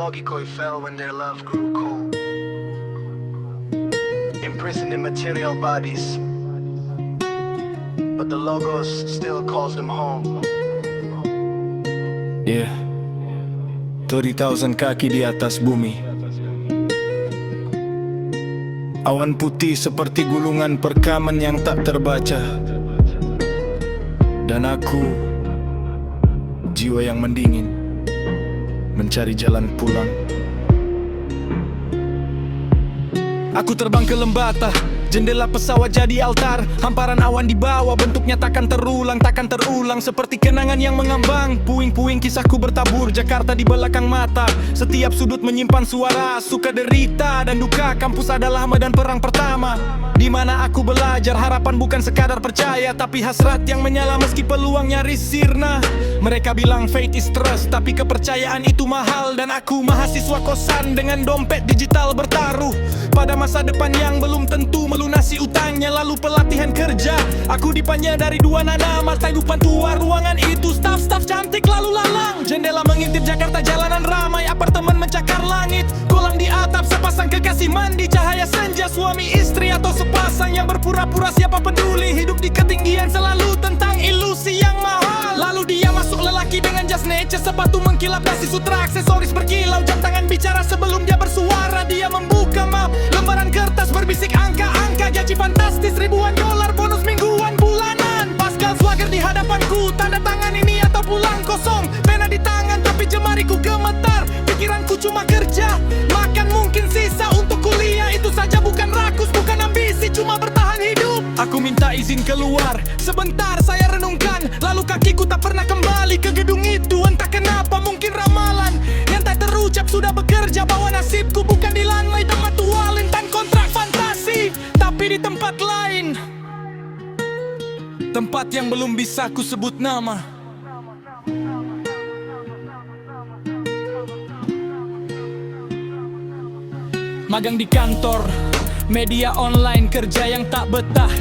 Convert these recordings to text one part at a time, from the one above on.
logical fell when their love grew cold. Imprisoned in material bodies, but the Logos still calls them home. Yeah, 30,000 kaki di atas bumi. Awan putih seperti gulungan perkaman yang tak terbaca. Dan aku, jiwa yang mendingin, mencari jalan pulang. Aku terbang ke Lembata, jendela pesawat jadi altar. Hamparan awan di bawah, bentuknya takkan terulang, takkan terulang. Seperti kenangan yang mengambang, puing-puing kisahku bertabur. Jakarta di belakang mata, setiap sudut menyimpan suara suka, derita, dan duka. Kampus adalah medan perang pertama, di mana aku belajar. Harapan bukan sekadar percaya, tapi hasrat yang menyala meski peluang nyaris sirna. Mereka bilang faith is trust, tapi kepercayaan itu mahal. Dan aku mahasiswa kosan dengan dompet digital bertaruh pada masa depan yang belum tentu melunasi utangnya. Lalu pelatihan kerja, aku dipanya dari dua nada. Mata depan tua ruangan itu staff-staff cantik lalu lalang. Jendela mengintip Jakarta, jalanan ramai, apartemen mencakar langit. Kolam di atap, sepasang kekasih mandi, cahaya senja, suami istri atau sepasang yang berpura-pura siapa peduli. Hidup di ketinggian selalu tentang ilusi yang mahal. Lalu dia masuk lelaki dengan jas nature, sepatu mengkilap, dasi sutra, aksesoris berkilau, jam tangan bicara sebelum dia bersuara. Dia membuka map, lembaran kertas berbisik angka-angka, gaji fantastis, ribuan dolar, bonus mingguan, bulanan. Pascal Swagger di hadapanku, tanda tangan ini atau pulang kosong. Pena di tangan tapi jemariku gemetar. Pikiranku cuma kerja, makan mungkin sisa untuk kuliah. Itu saja bukan rakus, bukan ambisi, cuma bertahan hidup. Aku minta izin keluar, sebentar saya renungkan. Lalu kakiku tak pernah kembali ke gedung itu. Entah kenapa, mungkin ramalan yang tak terucap sudah bekerja. Bahwa nasibku bukan di lantai tempat tua lintang kontrak fantasi, tapi di tempat lain, tempat yang belum bisa ku sebut nama. Magang di kantor, media online, kerja yang tak betah.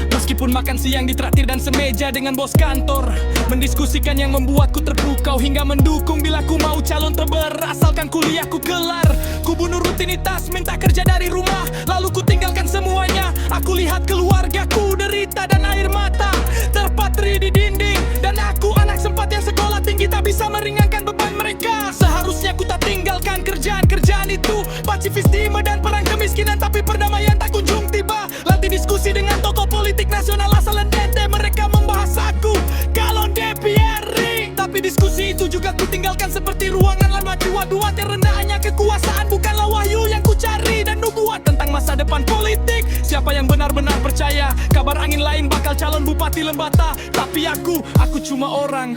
Meskipun makan siang ditraktir dan semeja dengan bos kantor, mendiskusikan yang membuatku terpukau hingga mendukung bila ku mau calon teber. Asalkan kuliahku kelar, ku bunuh rutinitas, minta kerja dari rumah, lalu ku tinggalkan semuanya. Aku lihat keluargaku derita dan air mata terpatri di dinding. Dan aku anak sempat yang sekolah tinggi tak bisa meringankan beban mereka. Seharusnya ku tak tinggalkan kerjaan-kerjaan itu. Pacifis di medan perang kemiskinan, tapi perdamaian tak kunjung tiba. Latih diskusi dengan tokoh politik nasional asal NTT. Mereka membahas aku calon DPR. Tapi diskusi itu juga ku tinggalkan seperti ruangan lama dua-dua. Terendah hanya kekuasaan, bukanlah wahyu yang ku cari. Dan nubuat tentang masa depan politik, siapa yang benar-benar percaya kabar angin lain bakal calon bupati Lembata. Tapi aku cuma orang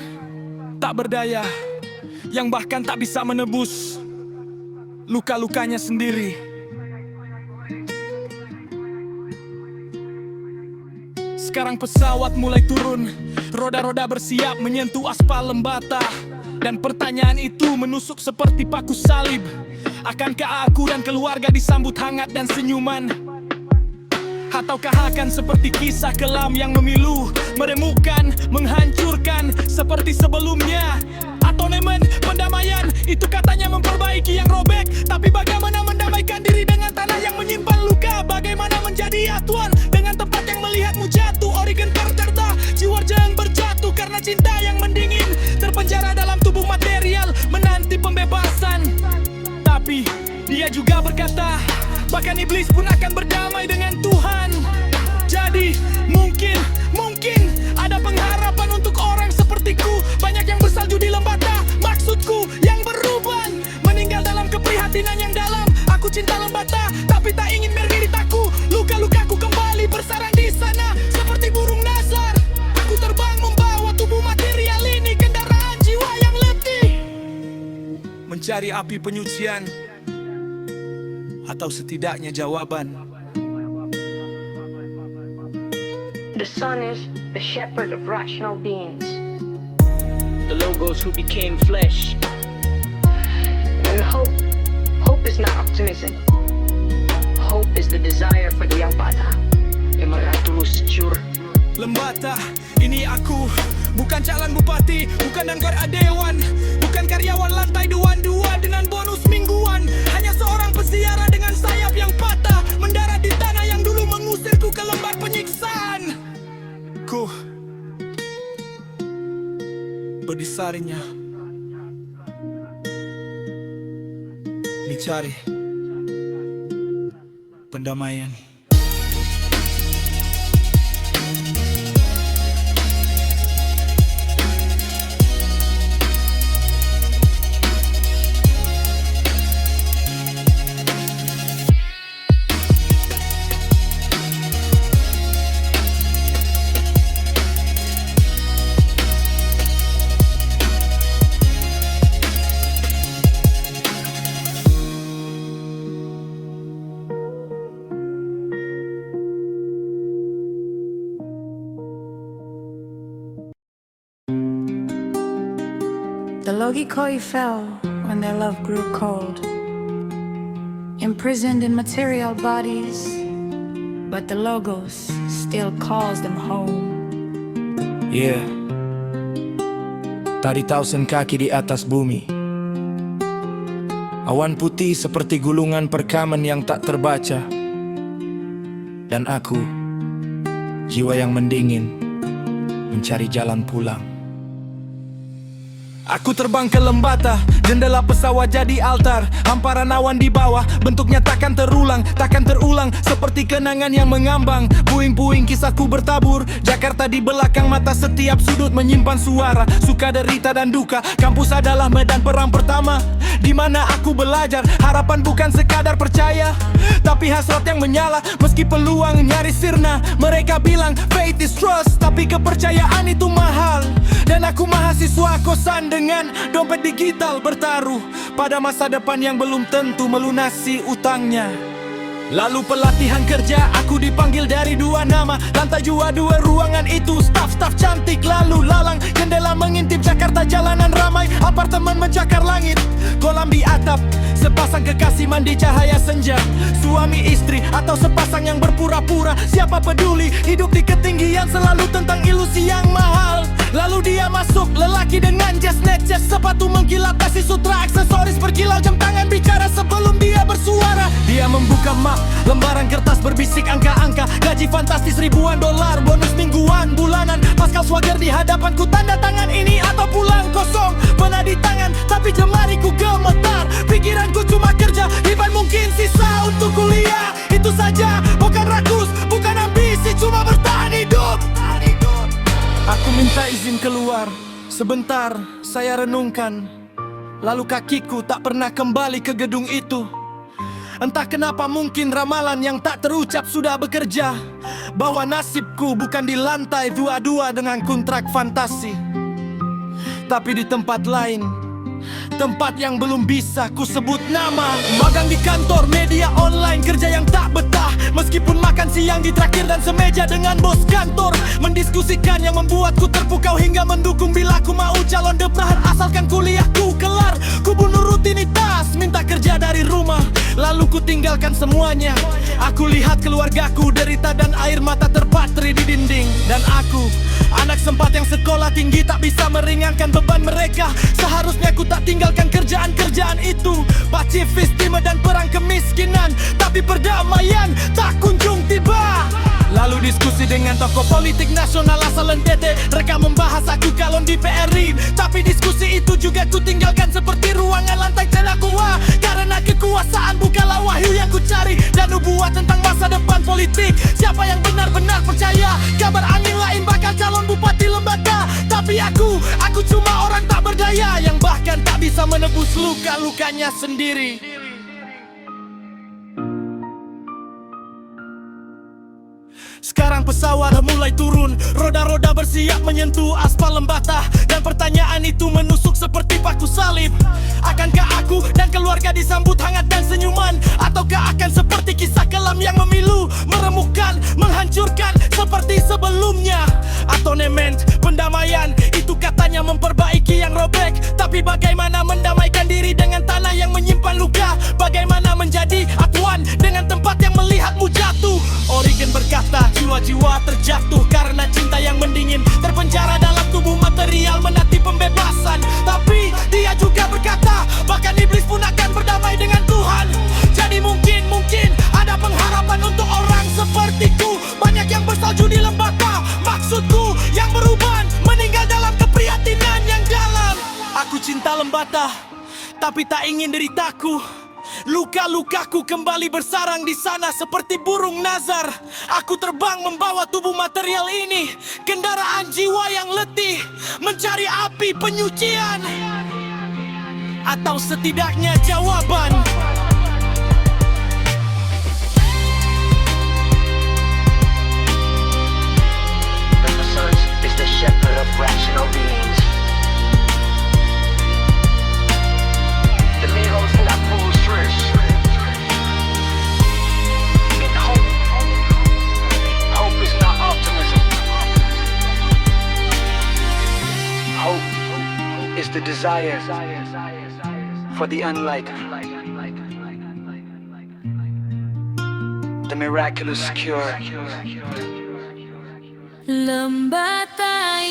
tak berdaya, yang bahkan tak bisa menebus luka-lukanya sendiri. Sekarang pesawat mulai turun, roda-roda bersiap menyentuh aspal Lembata. Dan pertanyaan itu menusuk seperti paku salib. Akankah aku dan keluarga disambut hangat dan senyuman? Ataukah akan seperti kisah kelam yang memilu, meremukan, menghancurkan seperti sebelumnya? Atonement, pendamaian, itu katanya memperbaiki yang robek. Tapi bagaimana mendamaikan diri dengan tanah yang menyimpan luka? Bagaimana menjadi atuan dengan tempat yang melihatmu jatuh? Origen tercerdah, jiwa yang berjatuh karena cinta yang mendingin. Terpenjara dalam tubuh material, menanti pembebasan. Tapi dia juga berkata, bahkan iblis pun akan berdamai dengan Tuhan. Jadi mungkin ada pengharapan untuk orang sepertiku. Banyak yang bersalju di Lembata, maksudku yang beruban, meninggal dalam keprihatinan yang dalam. Aku cinta Lembata, tapi tak ingin menderitaku. Luka-lukaku kembali bersarang di sana seperti burung nasar. Aku terbang membawa tubuh material ini, kendaraan jiwa yang letih, mencari api penyucian, atau setidaknya jawaban. The sun is the shepherd of rational beings, the Logos who became flesh. And hope is not optimism. Hope is the desire for the young bata, the miraculous cure. Lembata, ini aku, bukan calon bupati, bukan anggota dewan, bukan karyawan lantai 22 dengan bonus mingguan. Hanya seorang peziarah dengan sayap yang patah, mendarat di tanah yang dulu mengusirku ke lembar penyiksaan. Ku berdisarinya dicari pendamaian. The Logikoi fell when their love grew cold, imprisoned in material bodies, but the Logos still calls them home. Yeah, tadi tausen kaki di atas bumi. Awan putih seperti gulungan perkamen yang tak terbaca. Dan aku, jiwa yang mendingin, mencari jalan pulang. Aku terbang ke Lembata, jendela pesawat jadi altar. Hamparan awan di bawah, bentuknya takkan terulang, takkan terulang. Seperti kenangan yang mengambang, puing-puing kisahku bertabur. Jakarta di belakang mata, setiap sudut menyimpan suara. Suka derita dan duka, kampus adalah medan perang pertama di mana aku belajar. Harapan bukan sekadar percaya, tapi hasrat yang menyala. Meski peluang nyaris sirna, mereka bilang faith is trust, tapi kepercayaan itu mahal. Dan aku mahasiswa kosan dengan dompet digital bertaruh pada masa depan yang belum tentu melunasi utangnya. Lalu pelatihan kerja, aku dipanggil dari dua nama. Lantai dua ruangan itu, staf-staf cantik lalu lalang. Jendela mengintip Jakarta, jalanan ramai, apartemen mencakar langit. Kolam di atap, sepasang kekasih mandi cahaya senja. Suami istri atau sepasang yang berpura-pura. Siapa peduli, hidup di ketinggian selalu tentang ilusi yang mahal. Lalu dia masuk, lelaki dengan jas neces, sepatu mengkilap, kasih sutra, aksesoris berkilau, jam tangan bicara sebelum dia bersuara. Dia membuka map, lembaran kertas berbisik angka-angka. Gaji fantastis ribuan dolar, bonus mingguan, bulanan. Pascal Swagger di hadapanku, tanda tangan ini atau pulang kosong. Pena di tangan, tapi jemariku gemetar. Pikiranku cuma kerja, hiban mungkin sisa untuk kuliah. Itu saja, bukan rakus, bukan ambisi, cuma bertahan hidup. Aku minta izin keluar. Sebentar, saya renungkan. Lalu kakiku tak pernah kembali ke gedung itu. Entah kenapa, mungkin ramalan yang tak terucap sudah bekerja, bahwa nasibku bukan di lantai 22 dengan kontrak fantasi, tapi di tempat lain. Tempat yang belum bisa ku sebut nama. Magang di kantor, media online, kerja yang tak betah. Meskipun makan siang ditraktir dan semeja dengan bos kantor. Mendiskusikan yang membuatku terpukau hingga mendukung bila ku mau calon deprahan. Asalkan kuliahku kelar, ku bunuh rutinitas, minta kerja dari rumah. Lalu ku tinggalkan semuanya. Aku lihat keluargaku derita dan air mata terpatri di dinding. Dan aku, anak sempat yang sekolah tinggi, tak bisa meringankan beban mereka. Seharusnya ku tak tinggalkan kerjaan-kerjaan itu. Pacifis di medan perang kemiskinan, tapi perdamaian tak kunjung tiba. Lalu diskusi dengan tokoh politik nasional asal NTT. Mereka membahas aku calon di PRI, tapi diskusi itu juga ku tinggalkan seperti ruangan lantai telakua. Karena kekuasaan bukanlah wahyu yang ku cari, dan nubuat tentang masa depan politik. Siapa yang benar-benar percaya kabar angin lain bakal calon bupati Lembata? Tapi aku cuma orang tak berdaya, yang bahkan tak bisa menebus luka-lukanya sendiri. Sekarang pesawat mulai turun, roda-roda bersiap menyentuh aspal Lembata. Dan pertanyaan itu menusuk seperti paku salib. Akankah aku dan keluarga disambut hangat dan senyuman? Ataukah akan seperti kisah kelam yang memilu, meremukkan, menghancurkan seperti sebelumnya? Atonement, pendamaian, itu katanya memperbaiki yang robek. Tapi bagaimana mendamaikan diri dengan tanah yang menyimpan luka? Bagaimana menjadi atuan dengan tempat yang melihatmu jatuh? Origen berkata, jiwa-jiwa terjatuh karena cinta yang mendingin, terpenjara dalam tubuh lembata, tapi tak ingin deritaku. Luka-lukaku kembali bersarang di sana seperti burung nazar. Aku terbang membawa tubuh material ini, kendaraan jiwa yang letih, mencari api penyucian, atau setidaknya jawaban. The sun is the shepherd of rational beings. The mirrors that fools trish. And hope is not optimism. Hope is the desire for the unlikely, the miraculous cure. Lembata